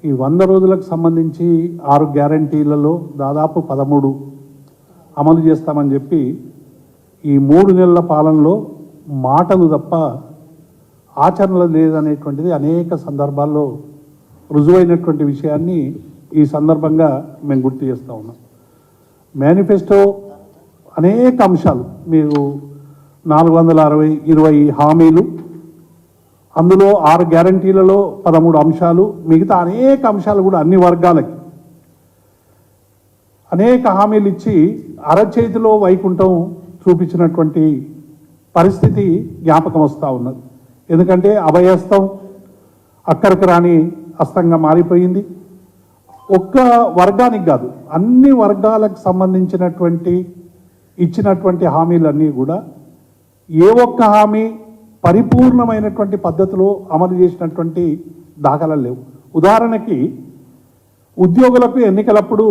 ఈ 100 రోజులకు సంబంధించి 6 గ్యారంటీలలో దాదాపు 13 అమలు చేస్తామని చెప్పి ఈ 3 నెలల పాలనలో మాటలు తప్ప ఆచరణలు లేదనేటువంటిది అనేక సందర్భాల్లో రుజువైనటువంటి విషయాన్ని ఈ సందర్భంగా మేము గుర్తు చేస్తూ ఉన్నాం. మేనిఫెస్టో అనేక అంశాలు, మీరు 420 హామీలు, అందులో 6 గ్యారంటీలలో 13 అంశాలు, మిగతా అనేక అంశాలు కూడా అన్ని వర్గాలకి అనేక హామీలు ఇచ్చి అరచేతిలో వైకుంఠం చూపించినటువంటి పరిస్థితి జ్ఞాపకం వస్తూ ఉన్నది. ఎందుకంటే అభయహస్తం అక్కడికి రాని హస్తంగా మారిపోయింది. ఒక్క వర్గానికి కాదు, అన్ని వర్గాలకు సంబంధించినటువంటి ఇచ్చినటువంటి హామీలన్నీ కూడా ఏ ఒక్క హామీ పరిపూర్ణమైనటువంటి పద్ధతిలో అమలు చేసినటువంటి దాఖలాలు లేవు. ఉదాహరణకి ఉద్యోగులకు ఎన్నికలప్పుడు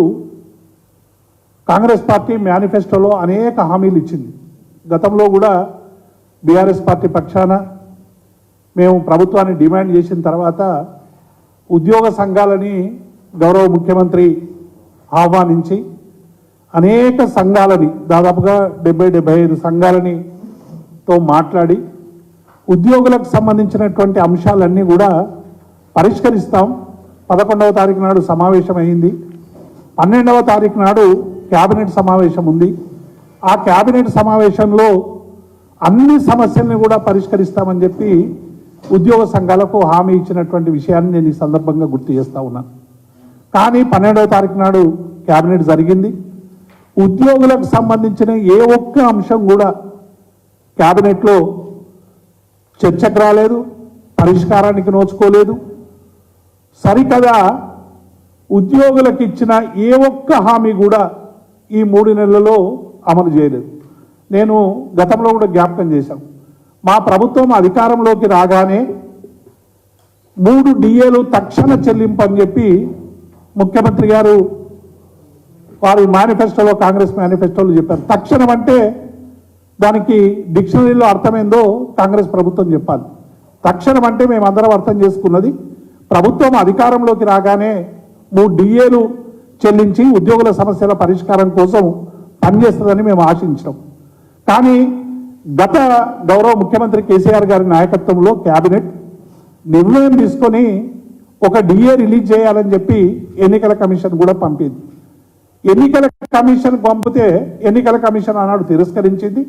కాంగ్రెస్ పార్టీ మేనిఫెస్టోలో అనేక హామీలు ఇచ్చింది. గతంలో కూడా బీఆర్ఎస్ పార్టీ పక్షాన మేము ప్రభుత్వాన్ని డిమాండ్ చేసిన తర్వాత ఉద్యోగ సంఘాలని గౌరవ ముఖ్యమంత్రి ఆహ్వానించి అనేక సంఘాలని దాదాపుగా 70-75 సంఘాలని తో మాట్లాడి ఉద్యోగులకు సంబంధించినటువంటి అంశాలన్నీ కూడా పరిష్కరిస్తాం. 11వ తారీఖు నాడు సమావేశం అయింది. 12వ తారీఖు నాడు క్యాబినెట్ సమావేశం ఉంది. ఆ క్యాబినెట్ సమావేశంలో అన్ని సమస్యల్ని కూడా పరిష్కరిస్తామని చెప్పి ఉద్యోగ సంఘాలకు హామీ ఇచ్చినటువంటి విషయాన్ని నేను ఈ సందర్భంగా గుర్తు చేస్తూ ఉన్నాను. కానీ 12వ తారీఖు నాడు క్యాబినెట్ జరిగింది. ఉద్యోగులకు సంబంధించిన ఏ ఒక్క అంశం కూడా క్యాబినెట్లో చర్చకు రాలేదు, పరిష్కారానికి నోచుకోలేదు. సరికదా ఉద్యోగులకు ఇచ్చిన ఏ ఒక్క హామీ కూడా ఈ 3 నెలలలో అమలు చేయలేదు. నేను గతంలో కూడా జ్ఞాపకం చేశాం, మా ప్రభుత్వం అధికారంలోకి రాగానే 3 డిఏలు తక్షణ చెల్లింపు అని చెప్పి ముఖ్యమంత్రి గారు వారి మేనిఫెస్టోలో, కాంగ్రెస్ మేనిఫెస్టోలో చెప్పారు. తక్షణం అంటే దానికి డిక్షనరీలో అర్థమైందో కాంగ్రెస్ ప్రభుత్వం చెప్పాలి. తక్షణం అంటే మేమందరం అర్థం చేసుకున్నది ప్రభుత్వం అధికారంలోకి రాగానే 3 డిఏలు చెల్లించి ఉద్యోగుల సమస్యల పరిష్కారం కోసం పనిచేస్తుందని మేము ఆశించాం. కానీ గత గౌరవ ముఖ్యమంత్రి కేసీఆర్ గారి నాయకత్వంలో క్యాబినెట్ నిర్ణయం తీసుకొని ఒక డిఏ రిలీజ్ చేయాలని చెప్పి ఎన్నికల కమిషన్ కూడా పంపింది. ఎన్నికల కమిషన్ పంపితే ఎన్నికల కమిషన్ ఆనాడు తిరస్కరించింది.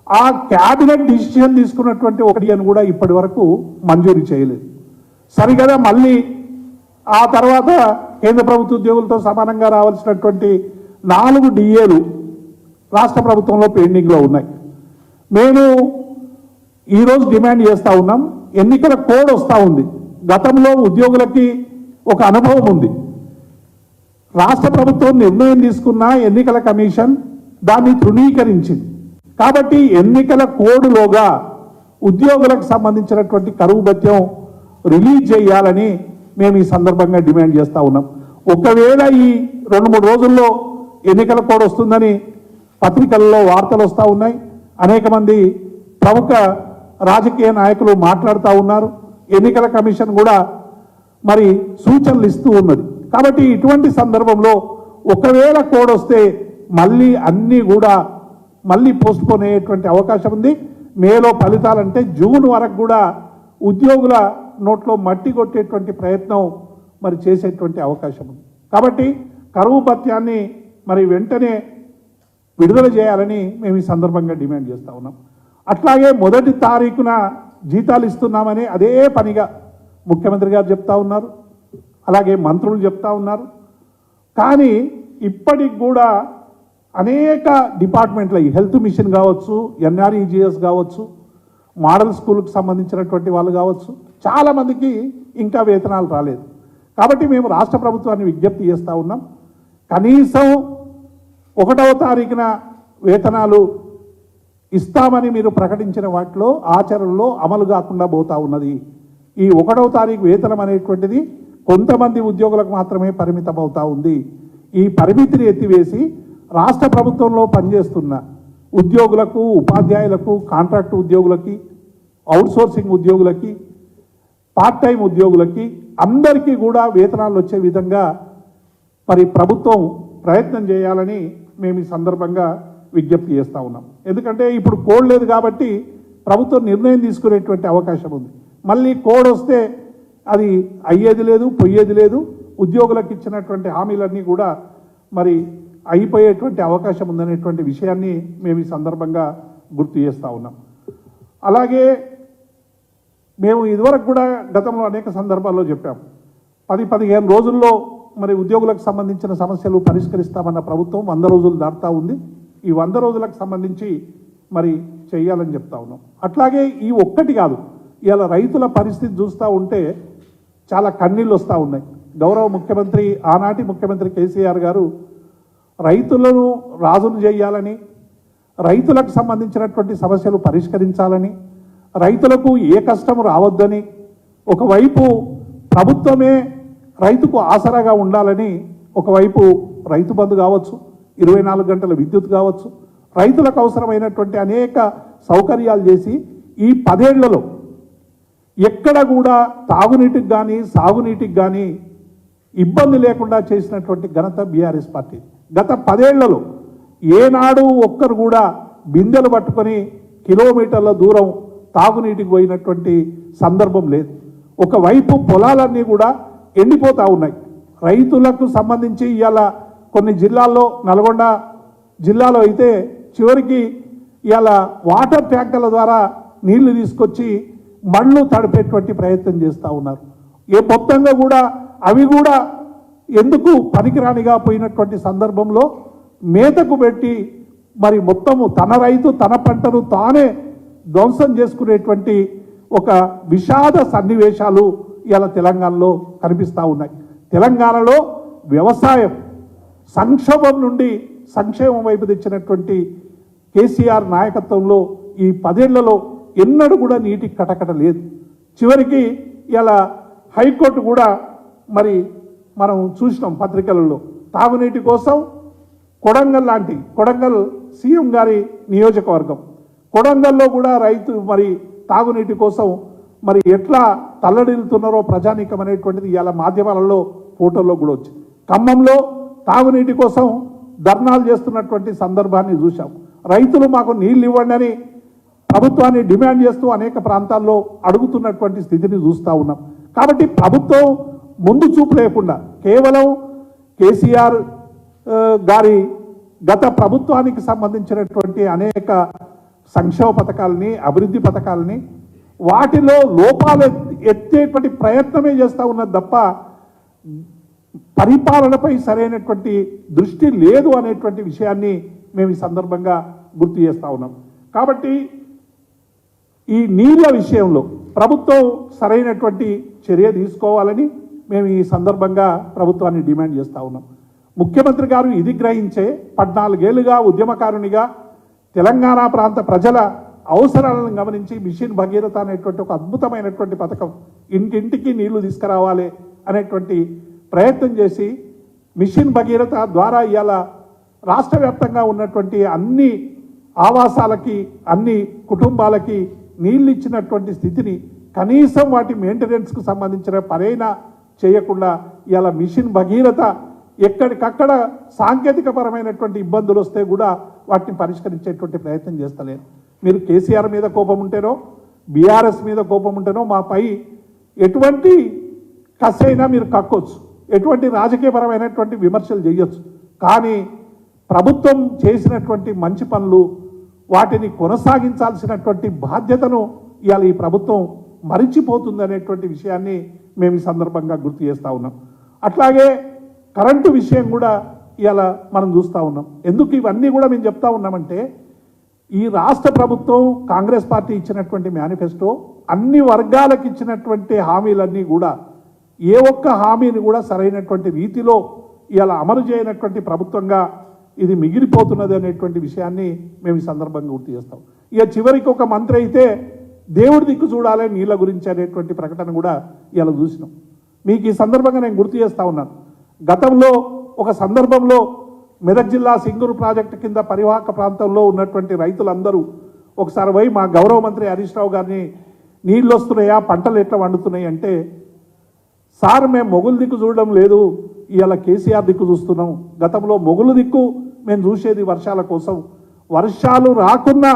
ఆ క్యాబినెట్ డిసిషన్ తీసుకున్నటువంటి ఒక డిఏను కూడా ఇప్పటి వరకు మంజూరు చేయలేదు. సరిగదా మళ్ళీ ఆ తర్వాత కేంద్ర ప్రభుత్వ ఉద్యోగులతో సమానంగా రావాల్సినటువంటి 4 డిఏలు రాష్ట్ర ప్రభుత్వంలో పెండింగ్లో ఉన్నాయి. మేము ఈరోజు డిమాండ్ చేస్తూ ఉన్నాం, ఎన్నికల కోడ్ వస్తూ ఉంది. గతంలో ఉద్యోగులకి ఒక అనుభవం ఉంది. రాష్ట్ర ప్రభుత్వం నిర్ణయం తీసుకున్న ఎన్నికల కమిషన్ దాన్ని తృణీకరించింది. కాబట్టి ఎన్నికల కోడ్లోగా ఉద్యోగులకు సంబంధించినటువంటి కరువు భత్యం రిలీజ్ చేయాలని మేము ఈ సందర్భంగా డిమాండ్ చేస్తూ ఉన్నాం. ఒకవేళ ఈ 2-3 రోజుల్లో ఎన్నికల కోడ్ వస్తుందని పత్రికల్లో వార్తలు వస్తూ ఉన్నాయి. అనేక మంది ప్రముఖ రాజకీయ నాయకులు మాట్లాడుతూ ఉన్నారు. ఎన్నికల కమిషన్ కూడా మరి సూచనలు ఇస్తూ ఉన్నది. కాబట్టి ఇటువంటి సందర్భంలో ఒకవేళ కోడ్ వస్తే మళ్ళీ అన్నీ కూడా మళ్ళీ పోస్ట్పోన్ అయ్యేటువంటి అవకాశం ఉంది. మేలో ఫలితాలంటే జూన్ వరకు కూడా ఉద్యోగుల నోట్లో మట్టి కొట్టేటువంటి ప్రయత్నం మరి చేసేటువంటి అవకాశం ఉంది. కాబట్టి కరువు భత్యాన్ని మరి వెంటనే విడుదల చేయాలని మేము ఈ సందర్భంగా డిమాండ్ చేస్తూ ఉన్నాం. అట్లాగే 1వ తారీఖున జీతాలు ఇస్తున్నామని అదే పనిగా ముఖ్యమంత్రి గారు చెప్తా ఉన్నారు, అలాగే మంత్రులు చెప్తా ఉన్నారు. కానీ ఇప్పటికి కూడా అనేక డిపార్ట్మెంట్ల హెల్త్ మిషన్ కావచ్చు, ఎన్ఆర్ఈజిఎస్ కావచ్చు, మోడల్ స్కూల్కి సంబంధించినటువంటి వాళ్ళు కావచ్చు, చాలామందికి ఇంకా వేతనాలు రాలేదు. కాబట్టి మేము రాష్ట్ర ప్రభుత్వాన్ని విజ్ఞప్తి చేస్తూ ఉన్నాం, కనీసం 1వ తారీఖున వేతనాలు ఇస్తామని మీరు ప్రకటించిన వాటిలో ఆచరణలో అమలు కాకుండా పోతా ఉన్నది. ఈ 1వ తారీఖు వేతనం అనేటువంటిది కొంతమంది ఉద్యోగులకు మాత్రమే పరిమితం అవుతా ఉంది. ఈ పరిమితిని ఎత్తివేసి రాష్ట్ర ప్రభుత్వంలో పనిచేస్తున్న ఉద్యోగులకు, ఉపాధ్యాయులకు, కాంట్రాక్ట్ ఉద్యోగులకి, అవుట్సోర్సింగ్ ఉద్యోగులకి పార్ట్ టైం ఉద్యోగులకి అందరికీ కూడా వేతనాలు వచ్చే విధంగా మరి ప్రభుత్వం ప్రయత్నం చేయాలని మేము ఈ సందర్భంగా విజ్ఞప్తి చేస్తూ ఉన్నాం. ఎందుకంటే ఇప్పుడు కోడ్ లేదు కాబట్టి ప్రభుత్వం నిర్ణయం తీసుకునేటువంటి అవకాశం ఉంది. మళ్ళీ కోడ్ వస్తే అది అయ్యేది లేదు, పోయేది లేదు. ఉద్యోగులకు ఇచ్చినటువంటి హామీలన్నీ కూడా మరి అయిపోయేటువంటి అవకాశం ఉందనేటువంటి విషయాన్ని మేము ఈ సందర్భంగా గుర్తు చేస్తూ ఉన్నాం. అలాగే మేము ఇదివరకు కూడా గతంలో అనేక సందర్భాల్లో చెప్పాం, 10-15 రోజుల్లో మరి ఉద్యోగులకు సంబంధించిన సమస్యలు పరిష్కరిస్తామన్న ప్రభుత్వం 100 రోజులు దాటుతూ ఉంది. ఈ 100 రోజులకు సంబంధించి మరి చేయాలని చెప్తా ఉన్నాం. అట్లాగే ఈ ఒక్కటి కాదు, ఇవాళ రైతుల పరిస్థితి చూస్తూ ఉంటే చాలా కన్నీళ్ళు వస్తూ ఉన్నాయి. గౌరవ ముఖ్యమంత్రి, ఆనాటి ముఖ్యమంత్రి కేసీఆర్ గారు రైతులను రాజును చేయాలని, రైతులకు సంబంధించినటువంటి సమస్యలు పరిష్కరించాలని, రైతులకు ఏ కష్టం రావద్దని, ఒకవైపు ప్రభుత్వమే రైతుకు ఆసరాగా ఉండాలని, ఒకవైపు రైతు బంధు కావచ్చు, 24 గంటల విద్యుత్ కావచ్చు, రైతులకు అవసరమైనటువంటి అనేక సౌకర్యాలు చేసి ఈ 10 ఏళ్లలో ఎక్కడ కూడా తాగునీటికి కానీ సాగునీటికి కానీ ఇబ్బంది లేకుండా చేసినటువంటి ఘనత బీఆర్ఎస్ పార్టీ. గత 10 ఏళ్లలో ఏనాడు ఒక్కరు కూడా బిందెలు పట్టుకొని కిలోమీటర్ల దూరం తాగునీటికి పోయినటువంటి సందర్భం లేదు. ఒకవైపు పొలాలన్నీ కూడా ఎండిపోతూ ఉన్నాయి. రైతులకు సంబంధించి ఇవాళ కొన్ని జిల్లాల్లో, నల్గొండ జిల్లాలో అయితే చివరికి ఇవాళ వాటర్ ట్యాంకర్ల ద్వారా నీళ్లు తీసుకొచ్చి మళ్ళు తడిపేటువంటి ప్రయత్నం చేస్తూ ఉన్నారు. మొత్తంగా కూడా అవి కూడా ఎందుకు పనికిరానిగా పోయినటువంటి సందర్భంలో మేతకు పెట్టి మరి మొత్తము తన రైతు తన పంటను తానే ధ్వంసం చేసుకునేటువంటి ఒక విషాద సన్నివేశాలు ఇలా తెలంగాణలో కనిపిస్తూ ఉన్నాయి. తెలంగాణలో వ్యవసాయం సంక్షోభం నుండి సంక్షేమం వైపు తెచ్చినటువంటి కేసీఆర్ నాయకత్వంలో ఈ 10 ఏళ్లలో ఎన్నడూ కూడా నీటి కటకట లేదు. చివరికి ఇలా హైకోర్టు కూడా మరి మనం చూసినాం పత్రికలలో, తాగునీటి కోసం కొడంగల్ సీఎం గారి నియోజకవర్గం, కొడంగల్లో కూడా రైతు మరి తాగునీటి కోసం మరి ఎట్లా తల్లడిల్లుతున్నారో ప్రజానీకం అనేటువంటిది ఇలా మాధ్యమాలలో ఫోటోల్లో కూడా వచ్చింది. ఖమ్మంలో తాగునీటి కోసం ధర్నాలు చేస్తున్నటువంటి సందర్భాన్ని చూశాం. రైతులు మాకు నీళ్ళు ఇవ్వండి అని ప్రభుత్వాన్ని డిమాండ్ చేస్తూ అనేక ప్రాంతాల్లో అడుగుతున్నటువంటి స్థితిని చూస్తూ ఉన్నాం. కాబట్టి ప్రభుత్వం ముందు చూపు లేకుండా కేవలం కేసీఆర్ గారి గత ప్రభుత్వానికి సంబంధించినటువంటి అనేక సంక్షేమ పథకాలని, అభివృద్ధి పథకాలని వాటిలో లోపాలు ఎత్తేటువంటి ప్రయత్నమే చేస్తూ ఉన్నది తప్ప పరిపాలనపై సరైనటువంటి దృష్టి లేదు అనేటువంటి విషయాన్ని మేము ఈ సందర్భంగా గుర్తు చేస్తూ ఉన్నాం. కాబట్టి ఈ నీళ్ళ విషయంలో ప్రభుత్వం సరైనటువంటి చర్య తీసుకోవాలని మేము ఈ సందర్భంగా ప్రభుత్వాన్ని డిమాండ్ చేస్తూ ఉన్నాం. ముఖ్యమంత్రి గారు ఇది గ్రహించే 14 ఏళ్లుగా ఉద్యమకారునిగా తెలంగాణ ప్రాంత ప్రజల అవసరాలను గమనించి మిషన్ భగీరథ అనేటువంటి ఒక అద్భుతమైనటువంటి పథకం, ఇంటింటికి నీళ్లు తీసుకురావాలి అనేటువంటి ప్రయత్నం చేసి మిషన్ భగీరథ ద్వారా ఇవాళ రాష్ట్ర వ్యాప్తంగా ఉన్నటువంటి అన్ని ఆవాసాలకి, అన్ని కుటుంబాలకి నీళ్ళు ఇచ్చినటువంటి స్థితిని కనీసం వాటి మెయింటెనెన్స్కు సంబంధించిన పనైనా చేయకుండా ఇవాళ మిషన్ భగీరథ ఎక్కడికక్కడ సాంకేతికపరమైనటువంటి ఇబ్బందులు వస్తే కూడా వాటిని పరిష్కరించేటువంటి ప్రయత్నం చేస్తలేరు. మీరు కేసీఆర్ మీద కోపం ఉంటేనో, బీఆర్ఎస్ మీద కోపం ఉంటేనో మాపై ఎటువంటి కసైనా మీరు కక్కొచ్చు, ఎటువంటి రాజకీయపరమైనటువంటి విమర్శలు చేయొచ్చు. కానీ ప్రభుత్వం చేసినటువంటి మంచి పనులు వాటిని కొనసాగించాల్సినటువంటి బాధ్యతను ఇవాళ ఈ ప్రభుత్వం మరిచిపోతుంది అనేటువంటి విషయాన్ని మేము ఈ సందర్భంగా గుర్తు చేస్తూ ఉన్నాం. అట్లాగే కరెంటు విషయం కూడా ఇవాళ మనం చూస్తూ ఉన్నాం. ఎందుకు ఇవన్నీ కూడా మేము చెప్తా ఉన్నామంటే, ఈ రాష్ట్ర ప్రభుత్వం కాంగ్రెస్ పార్టీ ఇచ్చినటువంటి మేనిఫెస్టో అన్ని వర్గాలకు ఇచ్చినటువంటి హామీలన్నీ కూడా ఏ ఒక్క హామీని కూడా సరైనటువంటి రీతిలో ఇవాళ అమలు చేయనటువంటి ప్రభుత్వంగా ఇది మిగిలిపోతున్నది అనేటువంటి విషయాన్ని మేము ఈ సందర్భంగా గుర్తు చేస్తాం. ఇక చివరికి ఒక మంత్రి అయితే దేవుడి దిక్కు చూడాలి నీళ్ళ గురించి అనేటువంటి ప్రకటన కూడా ఇలా చూసినాం. మీకు ఈ సందర్భంగా నేను గుర్తు చేస్తూ ఉన్నాను. గతంలో ఒక సందర్భంలో మెదక్ జిల్లా సింగూరు ప్రాజెక్టు కింద పరివాహక ప్రాంతంలో ఉన్నటువంటి రైతులందరూ ఒకసారి పోయి మా గౌరవ మంత్రి హరీష్ రావు గారిని నీళ్ళు వస్తున్నాయా, పంటలు ఎట్లా వండుతున్నాయి అంటే, సార్ మేము మొగులు దిక్కు చూడడం లేదు, ఇవాళ కేసీఆర్ దిక్కు చూస్తున్నాం. గతంలో మొగులు దిక్కు మేము చూసేది వర్షాల కోసం, వర్షాలు రాకున్నా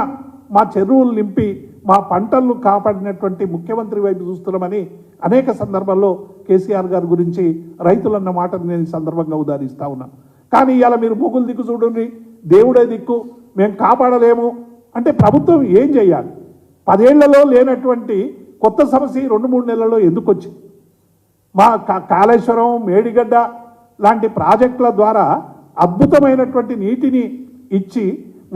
మా చెరువులు నింపి మా పంటలను కాపాడినటువంటి ముఖ్యమంత్రి వైపు చూస్తున్నామని అనేక సందర్భాల్లో కేసీఆర్ గారి గురించి రైతులన్న మాటను నేను ఈ సందర్భంగా ఉదాహరిస్తా ఉన్నాను. కానీ ఇవాళ మీరు మొగులు దిక్కు చూడండి, దేవుడే దిక్కు, మేము కాపాడలేము అంటే ప్రభుత్వం ఏం చేయాలి? 10 ఏళ్లలో లేనటువంటి కొత్త సమస్య 2-3 నెలల్లో ఎందుకు వచ్చింది? మా కాళేశ్వరం, మేడిగడ్డ లాంటి ప్రాజెక్టుల ద్వారా అద్భుతమైనటువంటి నీటిని ఇచ్చి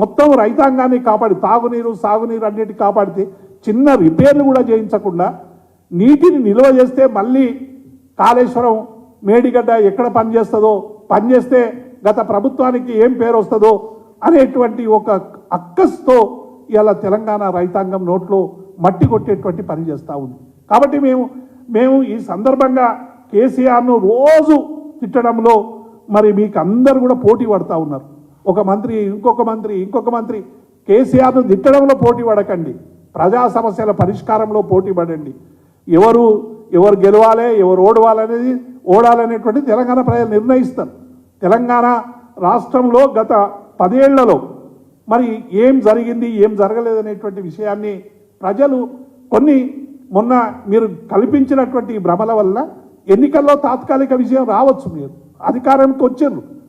మొత్తం రైతాంగాన్ని కాపాడి, తాగునీరు సాగునీరు అన్నిటి కాపాడితే చిన్న రిపేర్లు కూడా చేయించకుండా నీటిని నిల్వ చేస్తే మళ్ళీ కాళేశ్వరం, మేడిగడ్డ ఎక్కడ పనిచేస్తుందో, పనిచేస్తే గత ప్రభుత్వానికి ఏం పేరు వస్తుందో అనేటువంటి ఒక అక్కస్తో ఇలా తెలంగాణ రైతాంగం నోట్లో మట్టి కొట్టేటువంటి పని చేస్తూ ఉంది. కాబట్టి మేము ఈ సందర్భంగా కేసీఆర్ను రోజు తిట్టడంలో మరి మీకు అందరు కూడా పోటీ పడుతూ ఉన్నారు. ఒక మంత్రి ఇంకొక మంత్రి కేసీఆర్ను తిట్టడంలో పోటీ పడకండి, ప్రజా సమస్యల పరిష్కారంలో పోటీ పడండి. ఎవరు గెలవాలి, ఎవరు ఓడాలనేటువంటి తెలంగాణ ప్రజలు నిర్ణయిస్తారు. తెలంగాణ రాష్ట్రంలో గత 10 ఏళ్లలో మరి ఏం జరిగింది, ఏం జరగలేదనేటువంటి విషయాన్ని ప్రజలు మొన్న మీరు కల్పించినటువంటి భ్రమల వల్ల ఎన్నికల్లో తాత్కాలిక విజయం రావచ్చు. మీరు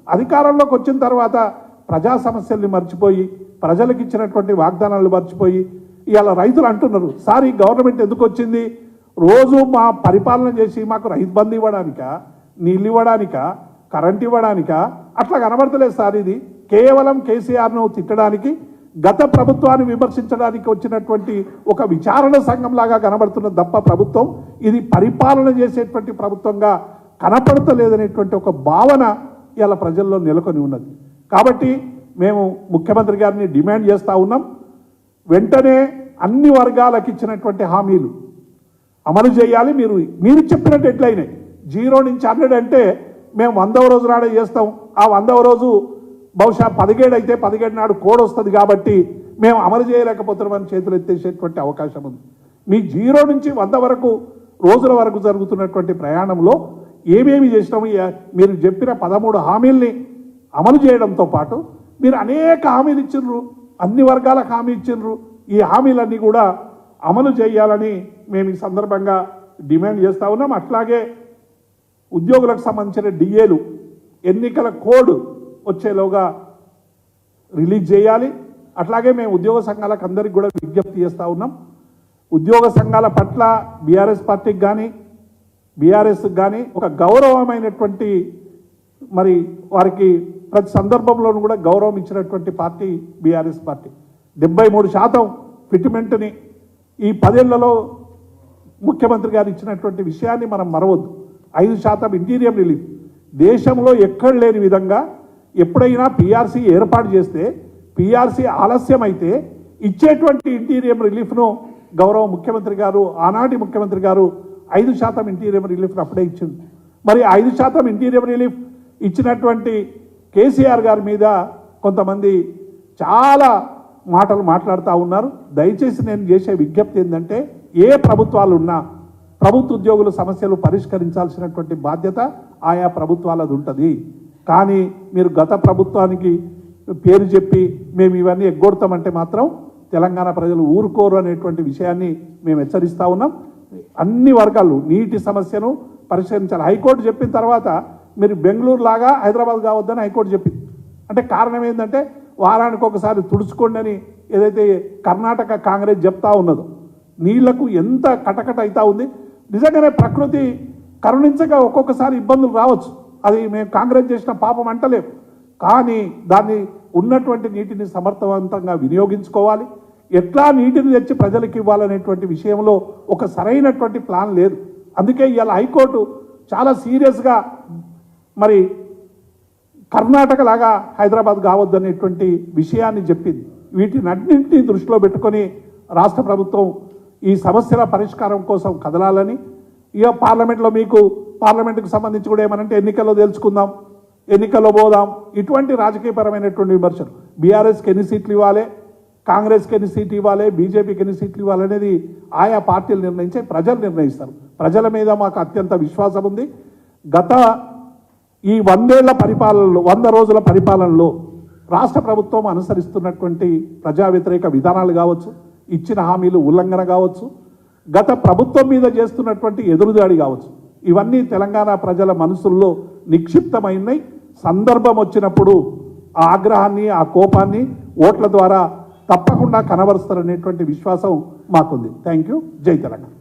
అధికారంలోకి వచ్చిన తర్వాత ప్రజా సమస్యల్ని మర్చిపోయి, ప్రజలకు ఇచ్చినటువంటి వాగ్దానాలు మర్చిపోయి ఇవాళ రైతులు అంటున్నారు, సార్ ఈ గవర్నమెంట్ ఎందుకు వచ్చింది? రోజు మా పరిపాలన చేసి మాకు రైతు బంధు ఇవ్వడానికా, నీళ్ళు ఇవ్వడానికా, కరెంట్ ఇవ్వడానికా? అట్లా కనబడతలేదు సార్. ఇది కేవలం కేసీఆర్ను తిట్టడానికి, గత ప్రభుత్వాన్ని విమర్శించడానికి వచ్చినటువంటి ఒక విచారణ సంఘంలాగా కనబడుతున్న తప్ప ప్రభుత్వం ఇది పరిపాలన చేసేటువంటి ప్రభుత్వంగా కనపడతలేదనేటువంటి ఒక భావన ఇలా ప్రజల్లో నెలకొని ఉన్నది. కాబట్టి మేము ముఖ్యమంత్రి గారిని డిమాండ్ చేస్తూ ఉన్నాం, వెంటనే అన్ని వర్గాలకు ఇచ్చినటువంటి హామీలు అమలు చేయాలి. మీరు చెప్పిన డెడ్లైన్ 0 నుంచి 100 అంటే మేము 100వ రోజు నాడే చేస్తాం. ఆ 100వ రోజు బహుశా 17 అయితే 17 నాడు కోడ్ వస్తుంది కాబట్టి మేము అమలు చేయలేకపోతున్నామని చేతులు ఎత్తేసేటువంటి అవకాశం ఉంది. మీ 0 నుంచి 100 రోజుల వరకు జరుగుతున్నటువంటి ప్రయాణంలో ఏమేమి చేసినాము, మీరు చెప్పిన 13 హామీల్ని అమలు చేయడంతో పాటు మీరు అనేక హామీలు ఇచ్చిండ్రు, అన్ని వర్గాలకు హామీ ఇచ్చిండ్రు. ఈ హామీలన్నీ కూడా అమలు చేయాలని మేము ఈ సందర్భంగా డిమాండ్ చేస్తూ ఉన్నాం. అట్లాగే ఉద్యోగులకు సంబంధించిన డిఏలు ఎన్నికల కోడ్ వచ్చేలోగా రిలీజ్ చేయాలి. అట్లాగే మేము ఉద్యోగ సంఘాలకు అందరికీ కూడా విజ్ఞప్తి చేస్తూ ఉన్నాం, ఉద్యోగ సంఘాల పట్ల బీఆర్ఎస్ పార్టీకి కానీ బీఆర్ఎస్కి కానీ ఒక గౌరవమైనటువంటి మరి వారికి ప్రతి సందర్భంలోనూ కూడా గౌరవం ఇచ్చినటువంటి పార్టీ బీఆర్ఎస్ పార్టీ. 73% ఫిట్మెంట్ని ఈ 10 ఏళ్లలో ముఖ్యమంత్రి గారు ఇచ్చినటువంటి విషయాన్ని మనం మరవద్దు. 5% ఇంటీరియం రిలీఫ్ దేశంలో ఎక్కడ లేని విధంగా ఎప్పుడైనా పీఆర్సీ ఏర్పాటు చేస్తే పీఆర్సీ ఆలస్యం అయితే ఇచ్చేటువంటి ఇంటీరియం రిలీఫ్ను గౌరవ ముఖ్యమంత్రి గారు, ఆనాటి ముఖ్యమంత్రి గారు 5% ఇంటీరియం రిలీఫ్ను అప్పుడే ఇచ్చింది. మరి 5% ఇంటీరియం రిలీఫ్ ఇచ్చినటువంటి కేసీఆర్ గారి మీద కొంతమంది చాలా మాటలు మాట్లాడుతూ ఉన్నారు. దయచేసి నేను చేసే విజ్ఞప్తి ఏంటంటే, ఏ ప్రభుత్వాలు ఉన్నా ప్రభుత్వ ఉద్యోగుల సమస్యలు పరిష్కరించాల్సినటువంటి బాధ్యత ఆయా ప్రభుత్వాలది ఉంటుంది. కానీ మీరు గత ప్రభుత్వానికి పేరు చెప్పి మేము ఇవన్నీ ఎగ్గొడతామంటే మాత్రం తెలంగాణ ప్రజలు ఊరుకోరు అనేటువంటి విషయాన్ని మేము హెచ్చరిస్తూ ఉన్నాం. అన్ని వర్గాలు నీటి సమస్యను పరిష్కరించాలి. హైకోర్టు చెప్పిన తర్వాత మీరు బెంగళూరు లాగా హైదరాబాద్ కావద్దని హైకోర్టు చెప్పింది. అంటే కారణం ఏంటంటే వారానికి ఒకసారి తుడుచుకోండి అని ఏదైతే కర్ణాటక కాంగ్రెస్ చెప్తా ఉన్నదో, నీళ్లకు ఎంత కటకట అవుతా ఉంది. నిజంగానే ప్రకృతి కరుణించగా ఒక్కొక్కసారి ఇబ్బందులు రావచ్చు, అది మేము కాంగ్రెస్ చేసిన పాపం అంటలేము. కానీ దాన్ని ఉన్నటువంటి నీటిని సమర్థవంతంగా వినియోగించుకోవాలి. ఎట్లా నీటిని తెచ్చి ప్రజలకు ఇవ్వాలనేటువంటి విషయంలో ఒక సరైనటువంటి ప్లాన్ లేదు. అందుకే ఇవాళ హైకోర్టు చాలా సీరియస్గా మరి కర్ణాటక లాగా హైదరాబాద్ కావద్దనేటువంటి విషయాన్ని చెప్పింది. వీటినన్నింటినీ దృష్టిలో పెట్టుకొని రాష్ట్ర ప్రభుత్వం ఈ సమస్యల పరిష్కారం కోసం కదలాలని, ఇక పార్లమెంటుకు సంబంధించి కూడా ఏమనంటే ఎన్నికల్లో తెలుసుకుందాం, ఎన్నికల్లో పోదాం, ఇటువంటి రాజకీయపరమైనటువంటి విమర్శలు. బీఆర్ఎస్కి ఎన్ని సీట్లు ఇవ్వాలి, కాంగ్రెస్కి ఎన్ని సీట్లు ఇవ్వాలి, బీజేపీకి ఎన్ని సీట్లు ఇవ్వాలనేది ఆయా పార్టీలు నిర్ణయించే ప్రజలు నిర్ణయిస్తారు. ప్రజల మీద మాకు అత్యంత విశ్వాసం ఉంది. గత ఈ 100 రోజుల పరిపాలనలో రాష్ట్ర ప్రభుత్వం అనుసరిస్తున్నటువంటి ప్రజా వ్యతిరేక విధానాలు కావచ్చు, ఇచ్చిన హామీలు ఉల్లంఘన కావచ్చు, గత ప్రభుత్వం మీద చేస్తున్నటువంటి ఎదురుదాడి కావచ్చు, ఇవన్నీ తెలంగాణ ప్రజల మనసుల్లో నిక్షిప్తమైనవి. సందర్భం వచ్చినప్పుడు ఆ ఆగ్రహాన్ని, ఆ కోపాన్ని ఓట్ల ద్వారా తప్పకుండా కనబరుస్తారనేటువంటి విశ్వాసం మాకుంది. Thank you. జై తెలంగాణ.